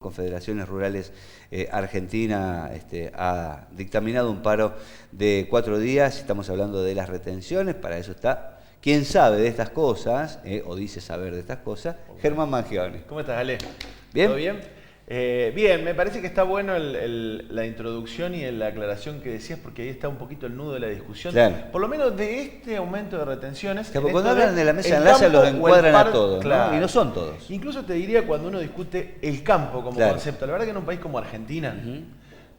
Confederaciones Rurales Argentina ha dictaminado un paro de 4 días. Estamos hablando de las retenciones, para eso está quien sabe de estas cosas, o dice saber de estas cosas, Germán Mangione. ¿Cómo estás, Ale? ¿Bien? ¿Todo bien? Bien, me parece que está bueno la introducción y la aclaración que decías, porque ahí está un poquito el nudo de la discusión. Claro. Por lo menos de este aumento de retenciones. Porque cuando hablan de la mesa de enlace los encuadran a todos, ¿no? Y no son todos. Incluso te diría cuando uno discute el campo como concepto. La verdad que en un país como Argentina,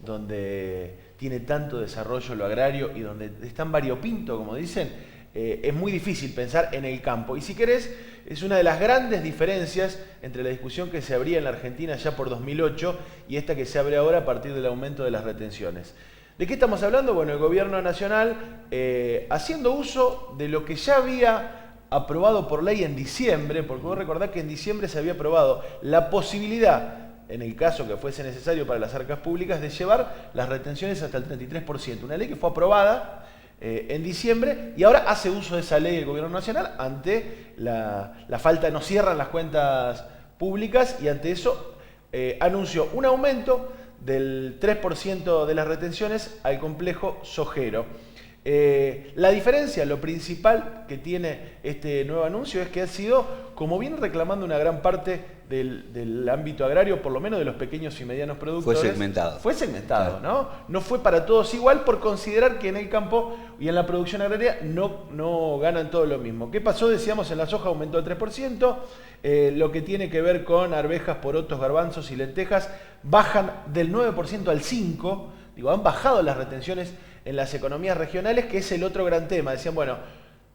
donde tiene tanto desarrollo lo agrario y donde es tan variopinto, como dicen, es muy difícil pensar en el campo. Y si querés, es una de las grandes diferencias entre la discusión que se abría en la Argentina ya por 2008 y esta que se abre ahora a partir del aumento de las retenciones. ¿De qué estamos hablando? Bueno, el gobierno nacional, haciendo uso de lo que ya había aprobado por ley en diciembre, porque vos recordás que en diciembre se había aprobado la posibilidad, en el caso que fuese necesario para las arcas públicas, de llevar las retenciones hasta el 33%. Una ley que fue aprobada en diciembre, y ahora hace uso de esa ley el gobierno nacional ante la falta, no cierran las cuentas públicas, y ante eso anunció un aumento del 3% de las retenciones al complejo sojero. La diferencia, lo principal que tiene este nuevo anuncio es que ha sido, como viene reclamando una gran parte del ámbito agrario, por lo menos de los pequeños y medianos productores. Fue segmentado. Fue segmentado, claro. No fue para todos igual, por considerar que en el campo y en la producción agraria no ganan todo lo mismo. ¿Qué pasó? Decíamos, en la soja aumentó el 3%, lo que tiene que ver con arvejas, porotos, garbanzos y lentejas bajan del 9% al 5%, han bajado las retenciones en las economías regionales, que es el otro gran tema. Decían, bueno,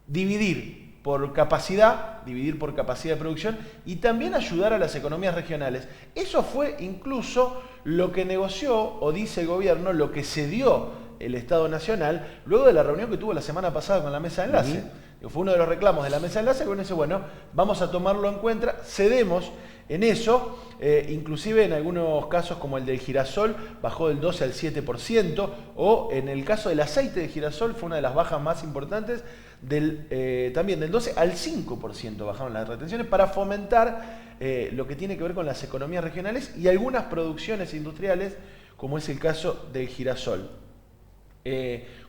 dividir por capacidad de producción y también ayudar a las economías regionales. Eso fue incluso lo que negoció, o dice el gobierno, lo que cedió el Estado Nacional luego de la reunión que tuvo la semana pasada con la mesa de enlace. Fue uno de los reclamos de la mesa de enlace, que uno dice, bueno, vamos a tomarlo en cuenta, cedemos en eso, inclusive en algunos casos como el del girasol bajó del 12 al 7%, o en el caso del aceite de girasol fue una de las bajas más importantes, también del 12 al 5% bajaron las retenciones para fomentar lo que tiene que ver con las economías regionales y algunas producciones industriales, como es el caso del girasol.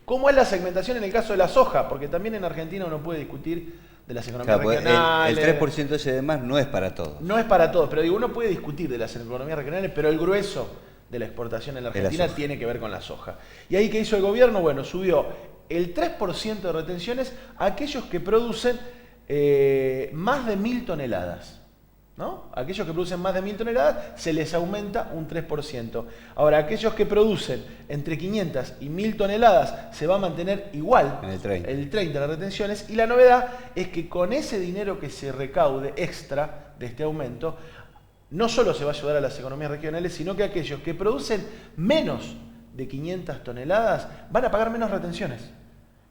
¿Cómo es la segmentación en el caso de la soja? Porque también en Argentina uno puede discutir de las economías regionales. El 3% ese de más no es para todos. No es para todos, pero uno puede discutir de las economías regionales, pero el grueso de la exportación en la Argentina tiene que ver con la soja. ¿Y ahí qué hizo el gobierno? Bueno, subió el 3% de retenciones a aquellos que producen más de 1.000 toneladas. ¿No? Aquellos que producen más de 1.000 toneladas se les aumenta un 3%. Ahora, aquellos que producen entre 500 y 1.000 toneladas se va a mantener igual, en el 30% de las retenciones. Y la novedad es que con ese dinero que se recaude extra de este aumento, no solo se va a ayudar a las economías regionales, sino que aquellos que producen menos de 500 toneladas van a pagar menos retenciones.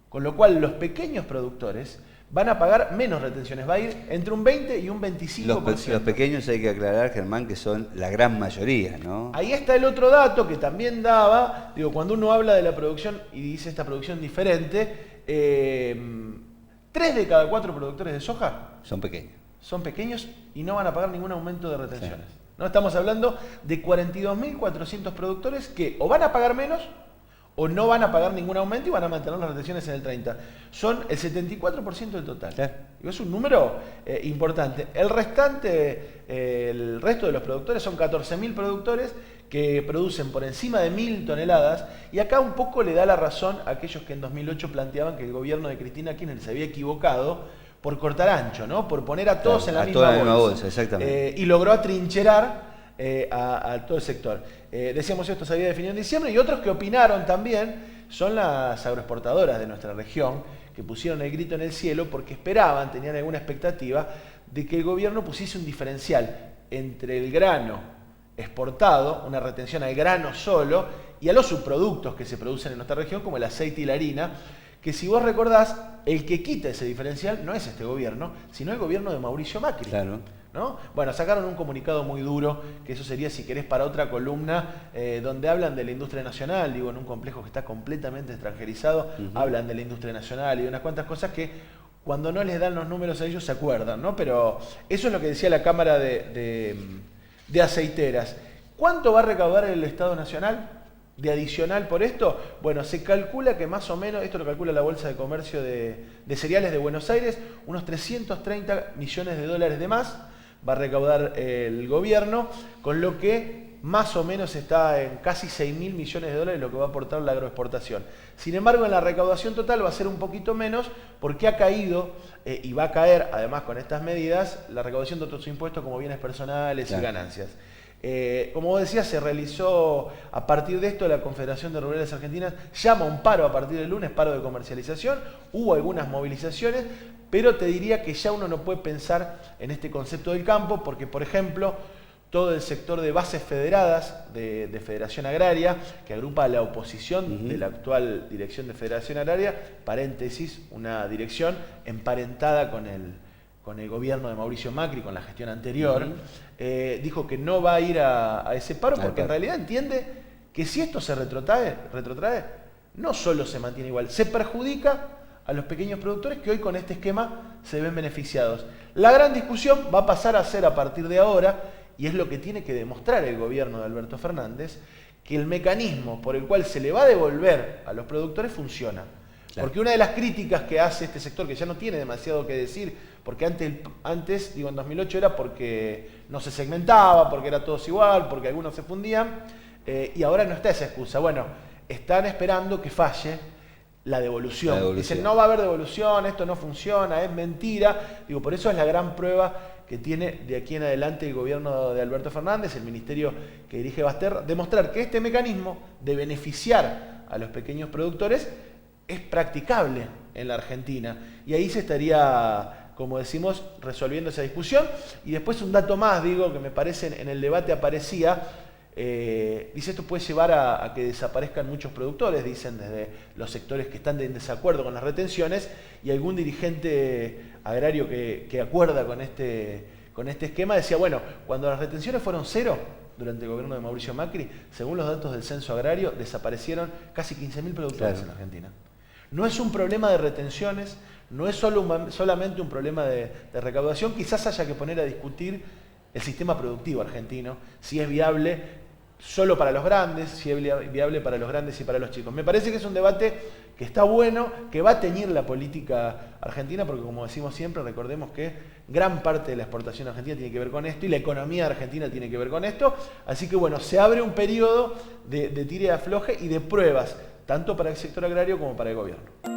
Con lo cual, los pequeños productores van a pagar menos retenciones, va a ir entre un 20 y un 25%. Los pequeños, hay que aclarar, Germán, que son la gran mayoría, ¿no? Ahí está el otro dato que también daba, cuando uno habla de la producción y dice esta producción diferente, 3 de cada 4 productores de soja son pequeños. Son pequeños y no van a pagar ningún aumento de retenciones. Sí. ¿No? Estamos hablando de 42.400 productores que o van a pagar menos o no van a pagar ningún aumento y van a mantener las retenciones en el 30%. Son el 74% del total. Sí. Es un número importante. El resto de los productores son 14.000 productores que producen por encima de 1.000 toneladas, y acá un poco le da la razón a aquellos que en 2008 planteaban que el gobierno de Cristina Kirchner se había equivocado por cortar ancho, ¿no? Por poner a todos en la misma bolsa. Exactamente. Y logró atrincherar a todo el sector. Decíamos, esto se había definido en diciembre, y otros que opinaron también son las agroexportadoras de nuestra región, que pusieron el grito en el cielo porque esperaban, tenían alguna expectativa de que el gobierno pusiese un diferencial entre el grano exportado, una retención al grano solo, y a los subproductos que se producen en nuestra región, como el aceite y la harina, que si vos recordás, el que quita ese diferencial no es este gobierno, sino el gobierno de Mauricio Macri. Claro. ¿No? Bueno, sacaron un comunicado muy duro, que eso sería, si querés, para otra columna, donde hablan de la industria nacional, en un complejo que está completamente extranjerizado, hablan de la industria nacional y de unas cuantas cosas que cuando no les dan los números a ellos se acuerdan, ¿no? Pero eso es lo que decía la Cámara de Aceiteras, ¿Cuánto va a recaudar el Estado Nacional de adicional por esto? Bueno, se calcula que más o menos, esto lo calcula la Bolsa de Comercio de Cereales de Buenos Aires, unos 330 millones de dólares de más va a recaudar el gobierno, con lo que más o menos está en casi 6.000 millones de dólares lo que va a aportar la agroexportación. Sin embargo, en la recaudación total va a ser un poquito menos porque ha caído y va a caer, además con estas medidas, la recaudación de otros impuestos como bienes personales y ganancias. Como vos decías, se realizó a partir de esto la Confederación de Rurales Argentinas llama a un paro a partir del lunes, paro de comercialización, hubo algunas movilizaciones, pero te diría que ya uno no puede pensar en este concepto del campo porque, por ejemplo, todo el sector de bases federadas de Federación Agraria, que agrupa a la oposición de la actual dirección de Federación Agraria, paréntesis, una dirección emparentada con el gobierno de Mauricio Macri, con la gestión anterior, dijo que no va a ir a ese paro porque en realidad entiende que si esto se retrotrae, no solo se mantiene igual, se perjudica a los pequeños productores que hoy con este esquema se ven beneficiados. La gran discusión va a pasar a ser a partir de ahora, y es lo que tiene que demostrar el gobierno de Alberto Fernández, que el mecanismo por el cual se le va a devolver a los productores funciona. Claro. Porque una de las críticas que hace este sector, que ya no tiene demasiado que decir, porque antes digo, en 2008 era porque no se segmentaba, porque era todos igual, porque algunos se fundían, y ahora no está esa excusa. Bueno, están esperando que falle la devolución. Dicen, no va a haber devolución, esto no funciona, es mentira. Digo, por eso es la gran prueba que tiene de aquí en adelante el gobierno de Alberto Fernández, el ministerio que dirige Basterra, demostrar que este mecanismo de beneficiar a los pequeños productores es practicable en la Argentina. Y ahí se estaría, como decimos, resolviendo esa discusión. Y después un dato más, digo, que me parece en el debate aparecía, dice esto puede llevar a que desaparezcan muchos productores, dicen desde los sectores que están en desacuerdo con las retenciones, y algún dirigente agrario que acuerda con este esquema decía, bueno, cuando las retenciones fueron cero durante el gobierno de Mauricio Macri, según los datos del censo agrario, desaparecieron casi 15.000 productores en Argentina. No es un problema de retenciones, no es solamente un problema de recaudación, quizás haya que poner a discutir el sistema productivo argentino, si es viable solo para los grandes, si es viable para los grandes y para los chicos. Me parece que es un debate que está bueno, que va a teñir la política argentina, porque como decimos siempre, recordemos que gran parte de la exportación argentina tiene que ver con esto y la economía argentina tiene que ver con esto. Así que bueno, se abre un periodo de tire y afloje y de pruebas, tanto para el sector agrario como para el gobierno.